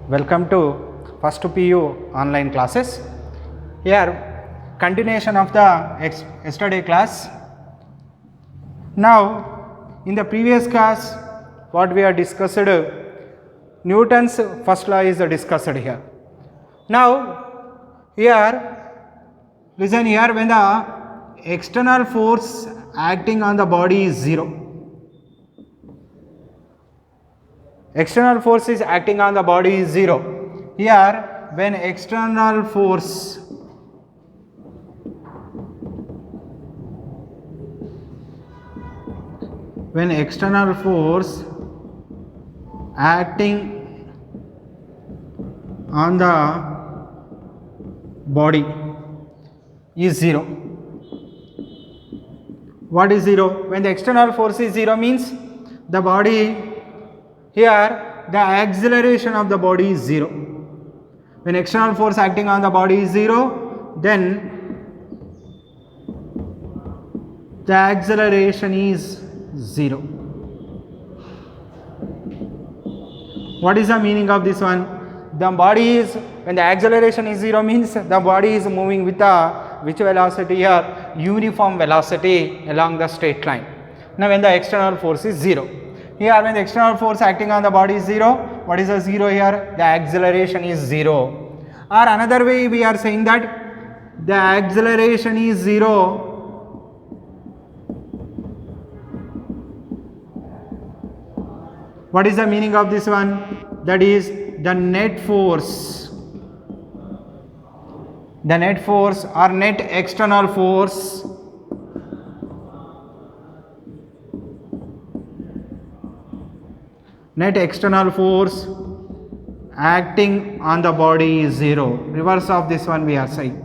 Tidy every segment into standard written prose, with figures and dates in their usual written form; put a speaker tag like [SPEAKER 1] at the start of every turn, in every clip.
[SPEAKER 1] Welcome to first PU online classes. Here continuation of the yesterday class. Now in the previous class what we have discussed, Newton's first law is discussed here. Now here listen here, when the external force acting on the body is zero, external force is acting on the body is zero. Here when external force acting on the body is zero. What is zero? When the external force is zero means the body, here the acceleration of the body is zero. When external force acting on the body is zero, then the acceleration is zero. What is the meaning of this one? The body is, when the acceleration is zero means the body is moving with which velocity here? Uniform velocity along the straight line. Now when the external force is zero. Here when the external force acting on the body is zero, what is the zero here? The acceleration is zero. Or another way we are saying that the acceleration is zero what is the meaning of this one? That is the net force or net external force acting on the body is zero. Reverse of this one we are saying.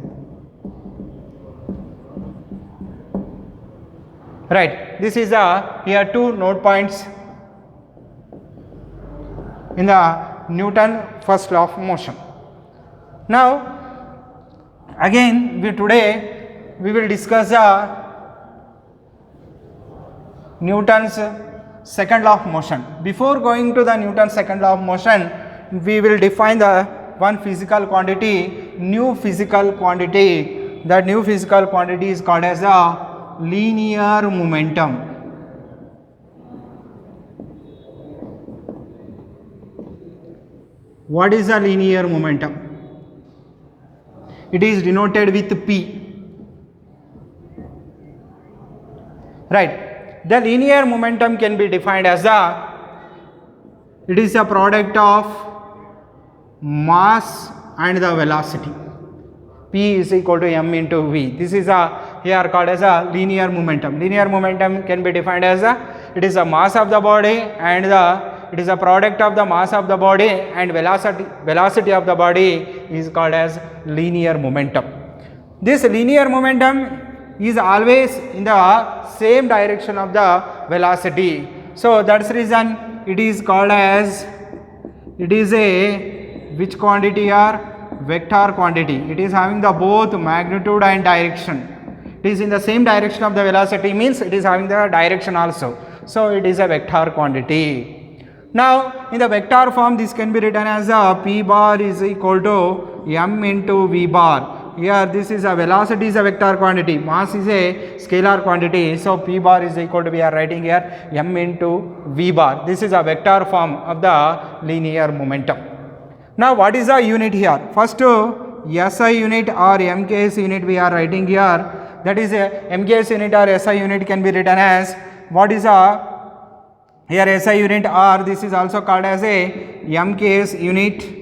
[SPEAKER 1] Right, this is here two note points in the Newton first law of motion. Now again today we will discuss Newton's second law of motion. Before going to the Newton's second law of motion, we will define the one physical quantity, new physical quantity. That new physical quantity is called as a linear momentum. What is a linear momentum? It is denoted with P. Right. The linear momentum can be defined as it is a product of mass and the velocity. P is equal to m into v. This is here called as a linear momentum. Linear momentum can be defined as it is a mass of the body and it is a product of the mass of the body and velocity of the body is called as linear momentum. This linear momentum is always in the same direction of the velocity. So that's the reason it is called as, it is a which quantity are vector quantity. It is having the both magnitude and direction. It is in the same direction of the velocity means it is having the direction also. So it is a vector quantity. Now in the vector form this can be written as P bar is equal to m into v bar. Here this is a velocity is a vector quantity, mass is a scalar quantity. So P bar is equal to, we are writing here m into v bar. This is a vector form of the linear momentum. Now what is the unit here? First SI unit or MKS unit we are writing here. That is a MKS unit or SI unit can be written as, what is here SI unit, or this is also called as a MKS unit,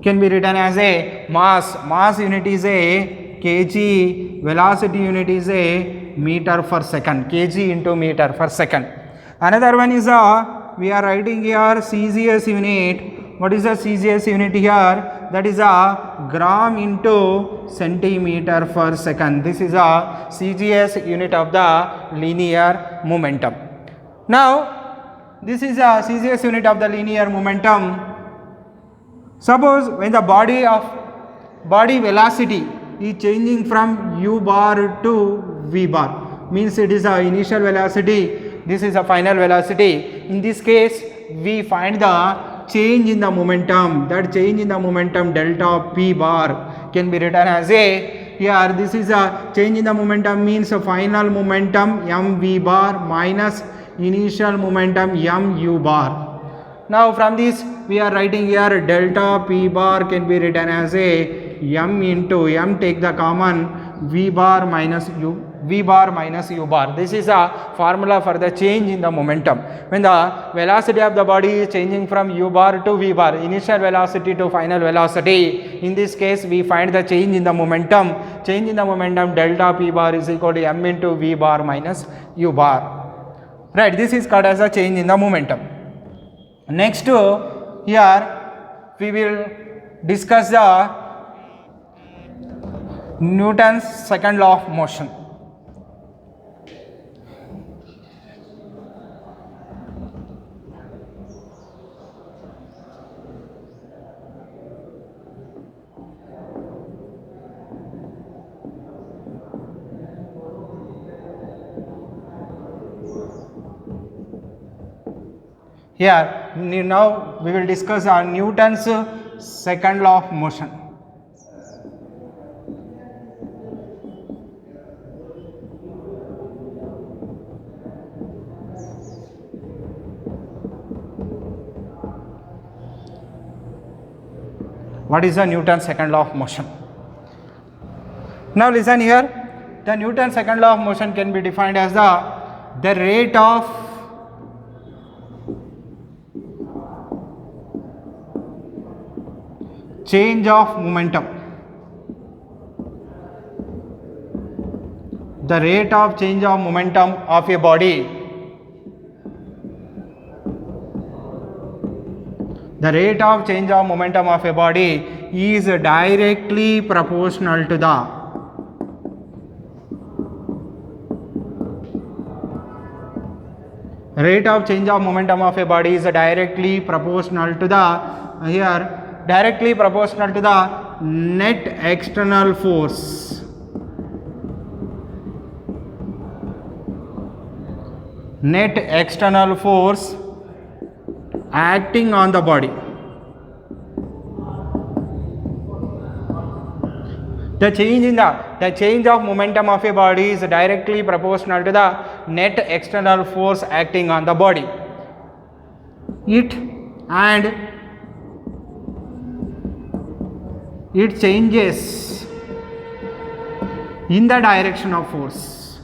[SPEAKER 1] can be written as a mass unit is a kg, velocity unit is a meter per second, kg into meter per second. Another one is we are writing here CGS unit. What is the CGS unit here? That is a gram into centimeter per second. This is a CGS unit of the linear momentum. Now this is a CGS unit of the linear momentum. Suppose when the body velocity is changing from u bar to v bar, means it is a initial velocity, this is a final velocity. In this case we find the change in the momentum. That change in the momentum delta p bar can be written as a, here this is a change in the momentum means a final momentum mv bar minus initial momentum mu bar. Now from this we are writing here delta p bar can be written as a m into m, take the common v bar minus u bar. This is a formula for the change in the momentum. When the velocity of the body is changing from u bar to v bar, initial velocity to final velocity, in this case we find the change in the momentum. Change in the momentum delta p bar is equal to m into v bar minus u bar. Right, this is called as a change in the momentum. Next here we will discuss the Newton's second law of motion. Here now we will discuss Newton's second law of motion. What is the Newton's second law of motion? Now listen here, the Newton's second law of motion can be defined as the rate of change of momentum. The rate of change of momentum of a body. The rate of change of momentum of a body is directly proportional to the rate of change of momentum of a body is directly proportional to the, here directly proportional to the net external force. Net external force acting on the body. The change of momentum of a body is directly proportional to the net external force acting on the body. It changes in the direction of force.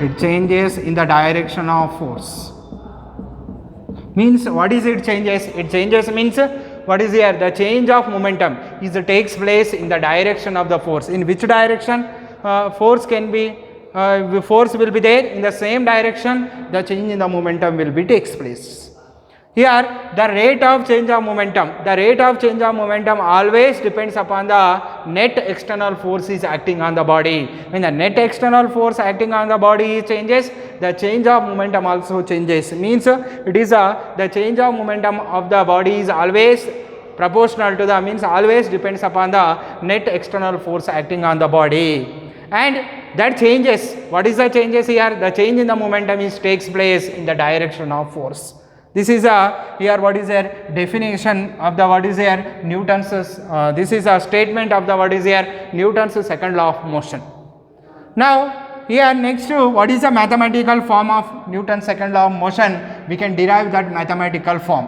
[SPEAKER 1] It changes in the direction of force. Means what is it changes? It changes means what is here? The change of momentum takes place in the direction of the force. In which direction? Force will be there in the same direction. The change in the momentum will be takes place. Here the rate of change of momentum. The rate of change of momentum always depends upon the net external force is acting on the body. When the net external force acting on the body changes, the change of momentum also changes. Means it is the change of momentum of the body is always proportional to the, means always depends upon the net external force acting on the body. And that changes. What is the changes here? The change in the momentum takes place in the direction of force. This is here what is their definition of the what is their Newton's, this is a statement of the what is their Newton's second law of motion. Now here next what is the mathematical form of Newton's second law of motion? We can derive that mathematical form.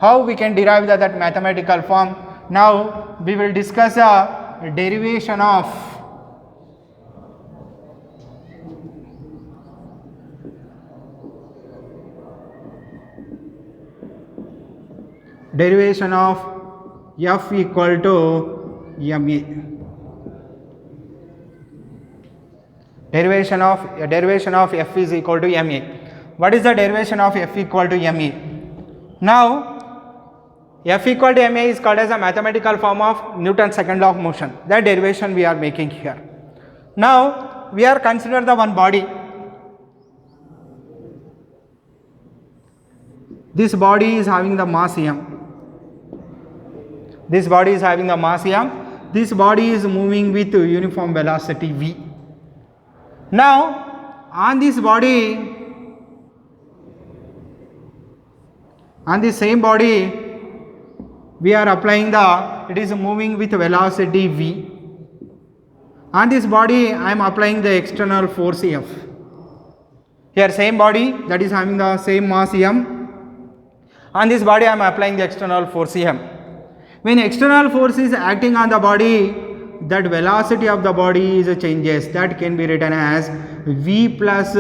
[SPEAKER 1] How we can derive that mathematical form? Now we will discuss a derivation of F equal to ma. Derivation of F is equal to ma. What is the derivation of F equal to ma? Now F equal to ma is called as a mathematical form of Newton's second law of motion. That derivation we are making here. Now we are consider the one body. This body is having the mass m. This body is having the mass m. This body is moving with uniform velocity v. Now on this body, on the same body, we are applying it is moving with velocity v. On this body, I am applying the external force F. Here, same body that is having the same mass m. On this body, I am applying the external force m. When external force is acting on the body, that velocity of the body is changes. That can be written as v plus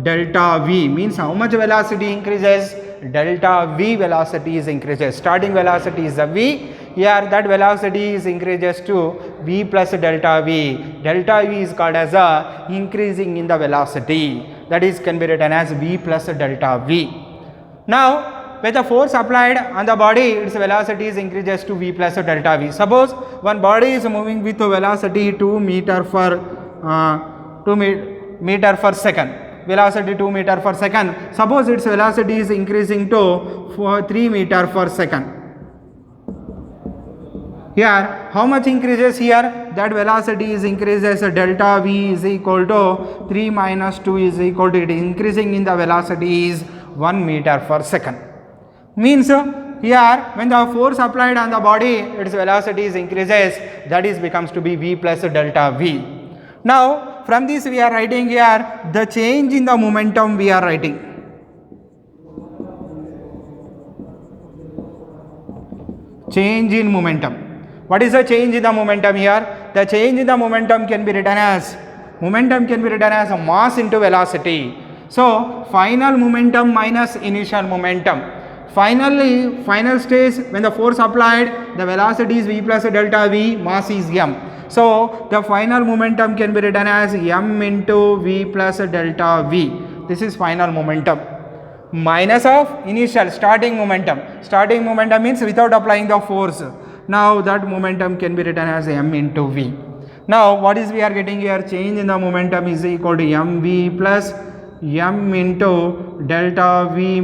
[SPEAKER 1] delta v. Means how much velocity increases? Delta v velocity is increases. Starting velocity is the v. Here that velocity is increases to v plus delta v. Delta v is called as a increasing in the velocity. That is can be written as v plus delta v. Now, when the force applied on the body, its velocity is increases to v plus delta v. Suppose one body is moving with a velocity 2 meter per second. Velocity 2 meter per second. Suppose its velocity is increasing to 3 meter per second. Here, how much increases here? That velocity is increases delta v is equal to 3 minus 2 is equal to, it is increasing in the velocity is 1 meter per second. Means here when the force applied on the body, its velocity is increases, that is becomes to be v plus delta v. Now from this we are writing here the change in the momentum we are writing. Change in momentum. What is the change in the momentum here? The change in the momentum can be written as mass into velocity. So final momentum minus initial momentum. Finally, final stage when the force applied, the velocity is v plus delta v, mass is m. So the final momentum can be written as m into v plus delta v. This is final momentum. Minus of initial starting momentum. Starting momentum means without applying the force. Now that momentum can be written as m into v. Now what is we are getting here? Change in the momentum is equal to mv plus m into delta v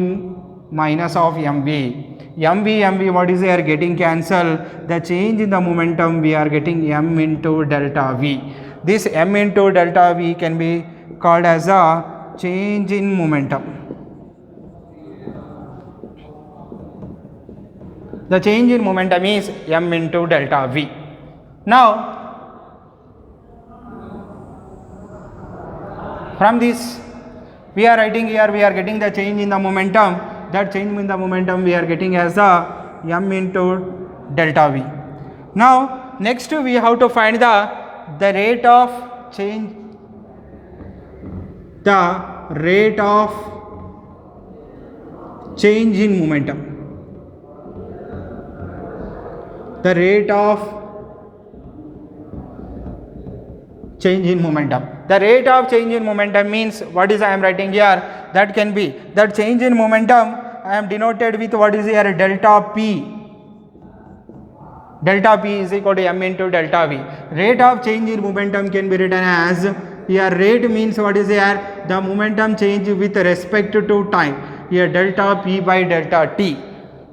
[SPEAKER 1] minus of mv, what is we are getting cancel? The change in the momentum we are getting m into delta v. This m into delta v can be called as a change in momentum. The change in momentum is m into delta v. Now from this we are writing here, we are getting the change in the momentum. That change in the momentum we are getting as a m into delta v. Now next we have to find the rate of change, in momentum. The rate of change in momentum. The rate of change in momentum means what is I am writing here? That can be that change in momentum I am denoted with what is here? Delta p. Delta p is equal to m into delta v. Rate of change in momentum can be written as, here rate means what is here? The momentum change with respect to time. Here delta p by delta t.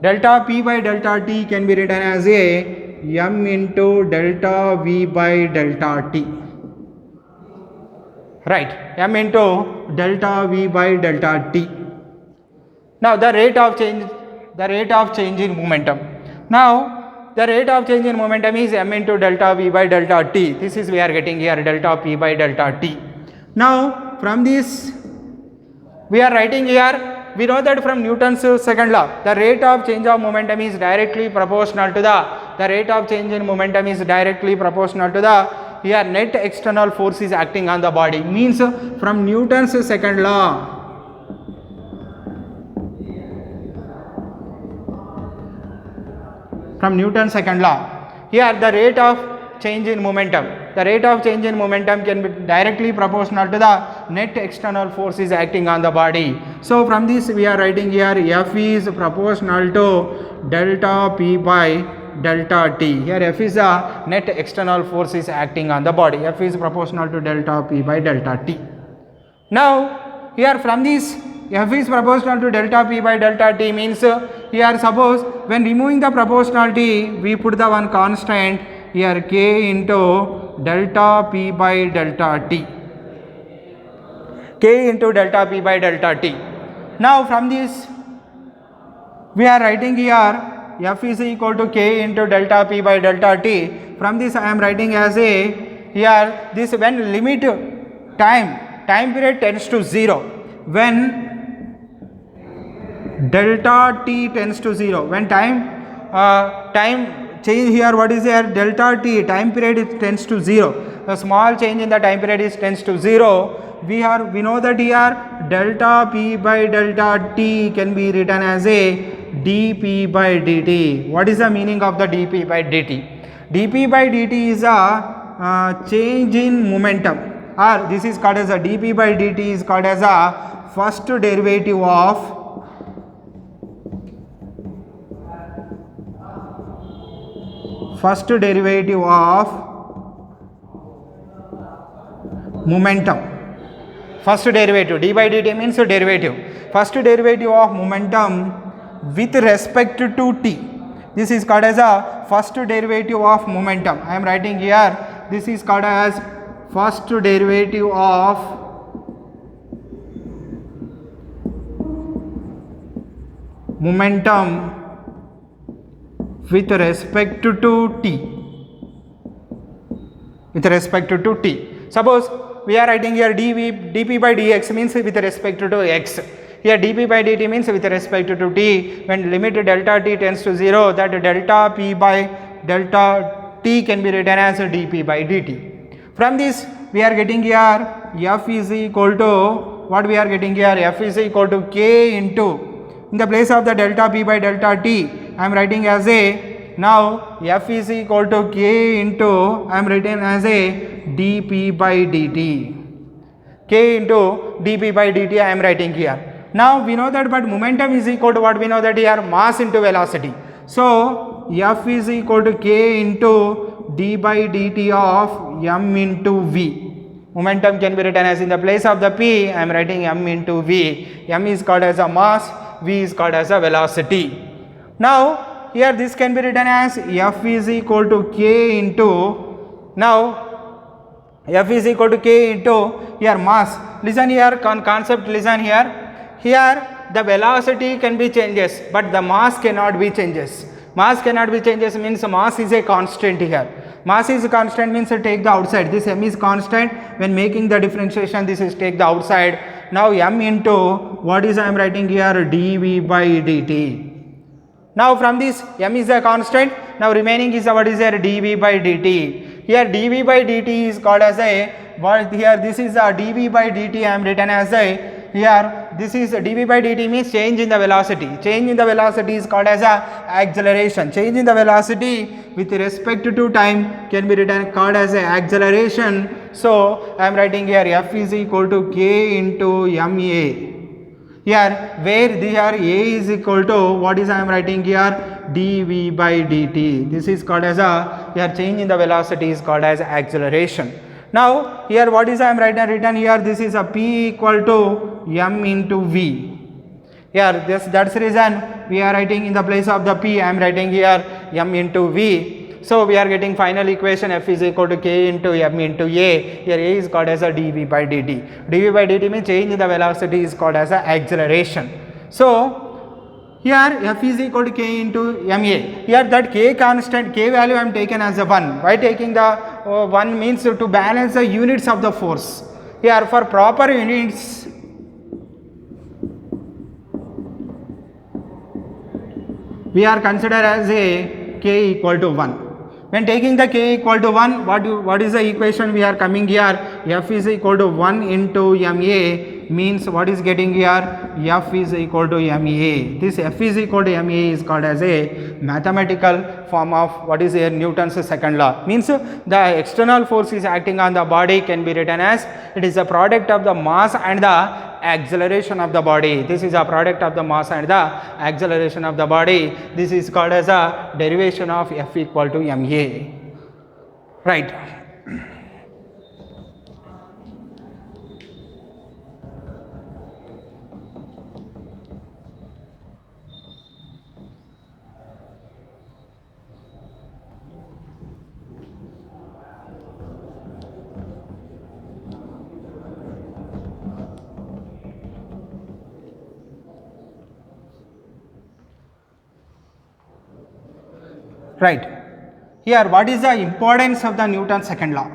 [SPEAKER 1] Delta p by delta t can be written as a m into delta v by delta t. Right, m into delta v by delta t. Now the rate of change in momentum. Now the rate of change in momentum is m into delta v by delta t. This is we are getting here delta p by delta t. Now from this we are writing here, we know that from Newton's second law, the rate of change of momentum is directly proportional to the rate of change in momentum is directly proportional to the here net external force is acting on the body. Means from Newton's second law, here the rate of change in momentum, can be directly proportional to the net external force is acting on the body. So from this we are writing here F is proportional to delta p by delta t. Here F is the net external force is acting on the body. F is proportional to delta p by delta t. Now here from this F is proportional to delta p by delta t means here suppose when removing the proportionality we put the one constant here k into delta p by delta t. k into delta p by delta t. Now from this we are writing here f is equal to k into delta p by delta t. From this I am writing as a here this when limit time period tends to 0, when delta t tends to 0, when time change here, what is here, delta t time period tends to 0, the small change in the time period is tends to 0. We know that here delta p by delta t can be written as a dp by dt. What is the meaning of the dp by dt? dp by dt is a change in momentum, or this is called as a dp by dt is called as a first derivative of momentum. First derivative, d by dt means derivative. First derivative of momentum with respect to t. This is called as a first derivative of momentum. I am writing here, this is called as first derivative of momentum with respect to t. With respect to t. Suppose we are writing here dp by dx means with respect to x. Here dp by dt means with respect to t. When limit delta t tends to 0, that delta p by delta t can be written as dp by dt. From this we are getting here f is equal to, what we are getting here, f is equal to k into, in the place of the delta p by delta t I am writing as a, now f is equal to k into, I am written as a dp by dt. K into dp by dt I am writing here. Now we know that, but momentum is equal to what we know that here, mass into velocity. So f is equal to k into d by dt of m into v. Momentum can be written as, in the place of the p I am writing m into v. M is called as a mass, v is called as a velocity. Now here this can be written as f is equal to k into, now f is equal to k into here mass. Listen here, concept, listen here. Here the velocity can be changes, but the mass cannot be changes. Mass cannot be changes means mass is a constant here. Mass is a constant means take the outside. This m is constant. When making the differentiation, this is take the outside. Now m into, what is I am writing here, dv by dt. Now from this m is a constant, now remaining is what is here, dv by dt. Here dv by dt is called as a, what here, this is a dv by dt I am written as a, here this is dv by dt means change in the velocity. Change in the velocity is called as a acceleration. Change in the velocity with respect to time can be written called as a acceleration. So I am writing here f is equal to k into ma. Here where here a is equal to, what is I am writing here, dv by dt. This is called as a, here change in the velocity is called as acceleration. Now here what is I am written here, this is a p equal to m into v. Here that's the reason we are writing in the place of the p I am writing here m into v. So we are getting final equation, f is equal to k into m into a. Here a is called as a dv by dt. dv by dt means change in the velocity is called as a acceleration. So here f is equal to k into ma. Here that k constant, k value I am taken as a 1. Why taking the 1 means to balance the units of the force. Here for proper units, we are considered as a k equal to 1. When taking the k equal to 1, what is the equation we are coming here? F is equal to 1 into ma means what is getting here? F is equal to ma. This F is equal to ma is called as a mathematical form of what is here, Newton's second law. Means the external force is acting on the body can be written as, it is a product of the mass and the acceleration of the body. This is a product of the mass and the acceleration of the body. This is called as a derivation of F equal to ma. Right. Right. Here, what is the importance of the Newton's second law?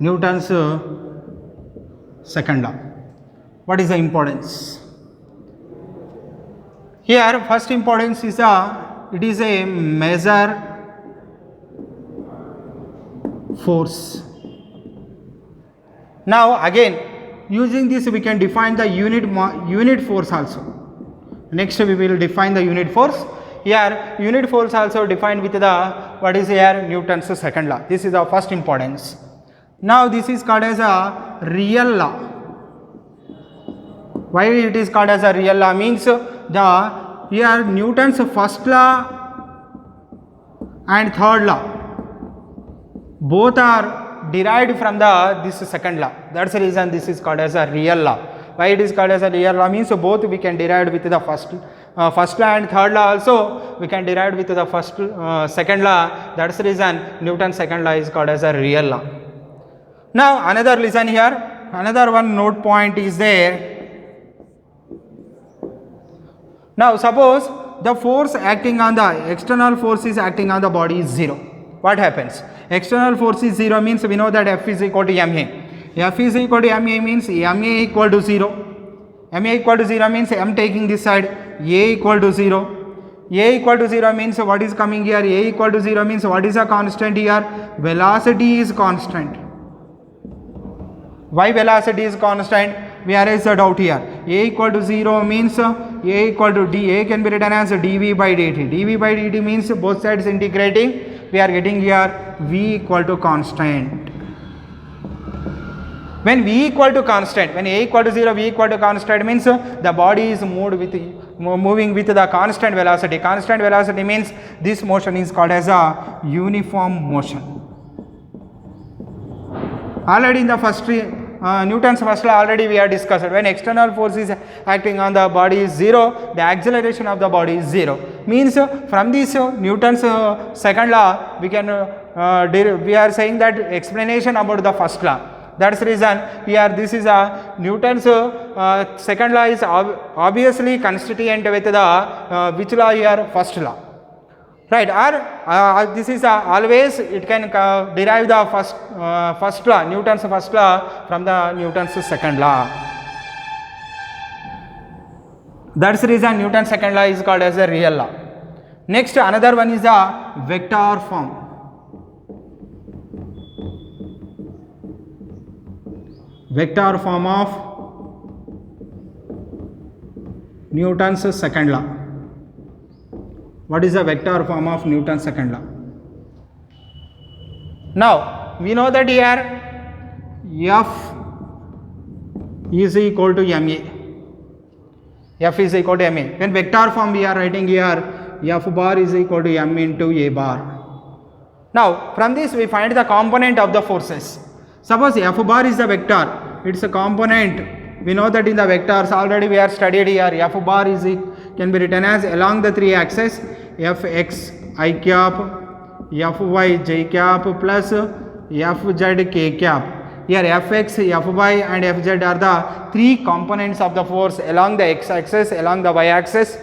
[SPEAKER 1] Newton's second law. What is the importance? Here, first importance is it is a measure force. Now again, using this we can define the unit force also. Next we will define the unit force. Here unit force also defined with the what is here Newton's second law. This is the first importance. Now this is called as a real law. Why it is called as a real law means the here Newton's first law and third law both are derived from this second law. That's the reason this is called as a real law. Why it is called as a real law means both we can derive with the first law and third law also we can derive with the second law. That's the reason Newton's second law is called as a real law. Now another listen here, another one note point is there. Now suppose the force acting on the external force is acting on the body is 0. What happens? External force is 0 means we know that F is equal to ma. F is equal to ma means ma equal to 0. Ma equal to 0 means m taking this side, a equal to 0. A equal to 0 means what is coming here? A equal to 0 means what is a constant here? Velocity is constant. Why velocity is constant? We arise the doubt here. A equal to 0 means A equal to d. A can be written as dv by dt. dv by dt means both sides integrating. We are getting here v equal to constant. When v equal to constant, when a equal to 0, v equal to constant means the body is moving with the constant velocity. Constant velocity means this motion is called as a uniform motion. Already in the first Newton's first law already we have discussed. When external force is acting on the body is 0, the acceleration of the body is 0. Means from this Newton's second law we can we are saying that explanation about the first law. That's the reason here this is a Newton's second law is obviously constituent with the which law here? First law. Right, or this is always it can derive the first law, Newton's first law from the Newton's second law. That's the reason Newton's second law is called as a real law. Next another one is a vector form. Vector form of Newton's second law. What is the vector form of Newton's second law? Now we know that here F is equal to ma. F is equal to ma. When vector form we are writing here F bar is equal to m into a bar. Now from this we find the component of the forces. Suppose F bar is the vector, it's a component. We know that in the vectors already we are studied here. F bar is can be written as along the three axes Fx I cap, Fy j cap plus Fz k cap. Here Fx, Fy and Fz are the three components of the force along the x axis, along the y axis,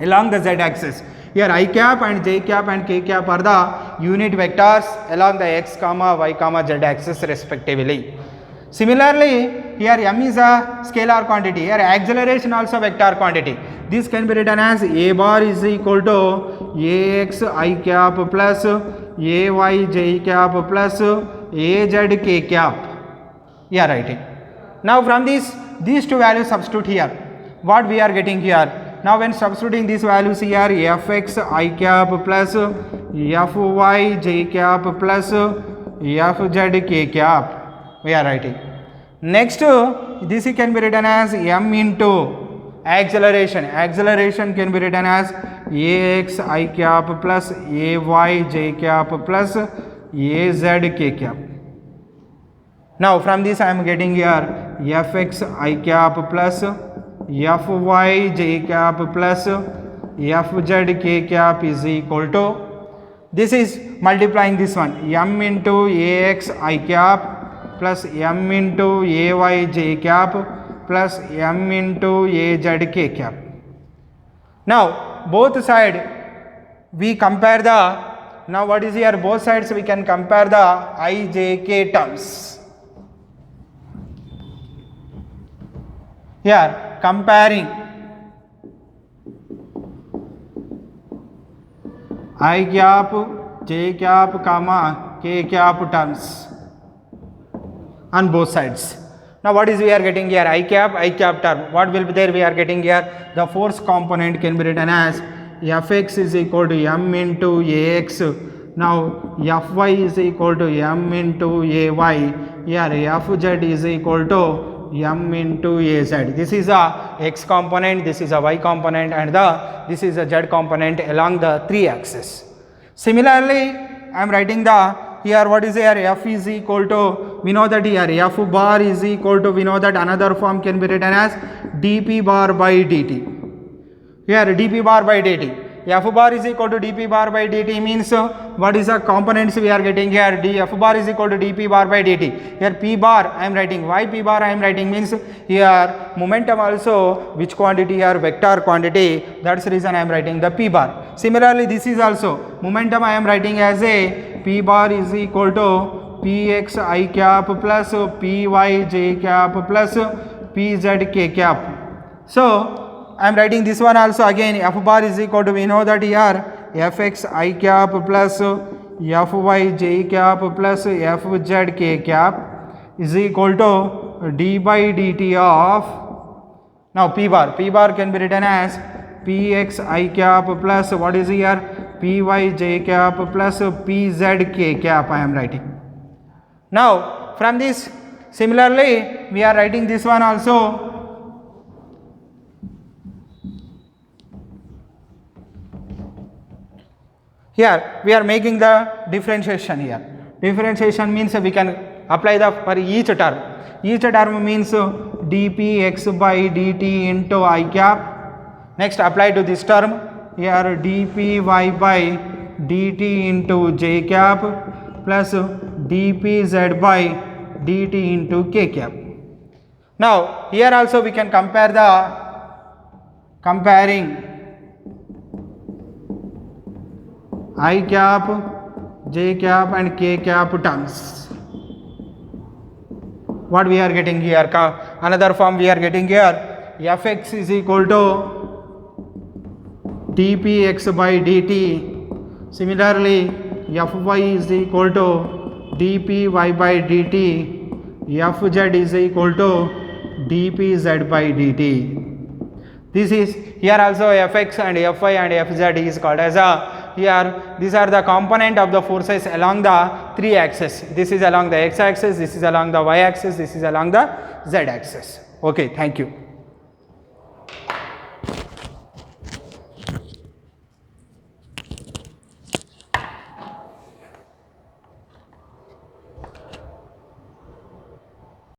[SPEAKER 1] along the z axis. Here I cap and j cap and k cap are the unit vectors along the x comma y comma z axis respectively. Similarly, here m is a scalar quantity, here acceleration also vector quantity. This can be written as a bar is equal to ax I cap plus ay j cap plus az k cap. We are writing. Now from these two values substitute here. What we are getting here? Now when substituting these values here, fx I cap plus fy j cap plus fz k cap. We are writing. Next this can be written as m into acceleration. Acceleration can be written as ax I cap plus ay j cap plus az k cap. Now from this I am getting here fx I cap plus fy j cap plus fz k cap is equal to this is multiplying this one, m into ax I cap plus m into ay j cap plus m into az k cap. Now both side we compare the, now what is here, both sides we can compare the I j k terms. Here comparing I cap, j cap, comma k cap terms on both sides. Now what is we are getting here, I cap term, what will be there we are getting here, the force component can be written as Fx is equal to m into ax, now Fy is equal to m into ay, here Fz is equal to m into az. This is a x component, this is a y component, and this is a z component along the 3 axes. Similarly, I am writing the here what is here, f is equal to, we know that here f bar is equal to, we know that another form can be written as dp bar by dt. Here dp bar by dt, f bar is equal to dp bar by dt means what is the components we are getting here, f bar is equal to dp bar by dt. Here p bar I am writing, why p bar I am writing means here momentum also which quantity here, vector quantity, that's the reason I am writing the p bar. Similarly this is also momentum I am writing as a p bar is equal to px I cap plus py j cap plus pz k cap. So I am writing this one also again, f bar is equal to, we know that here fx I cap plus fy j cap plus fz k cap is equal to d by dt of, now p bar can be written as px I cap plus what is here, py j cap plus pz k cap I am writing. Now from this similarly we are writing this one also. Here we are making the differentiation here. Differentiation means we can apply the for each term. Each term means dpx by dt into I cap. Next apply to this term, here dpy by dt into j cap plus dpz by dt into k cap. Now here also we can compare the comparing I cap, j cap and k cap terms. What we are getting here, another form we are getting here, fx is equal to dpx by dt. Similarly fy is equal to dpy by dt, fz is equal to dpz by dt. This is here also fx and fy and fz is called as a, here these are the component of the forces along the 3 axes. This is along the x axis, this is along the y axis, this is along the z axis. Okay, thank you.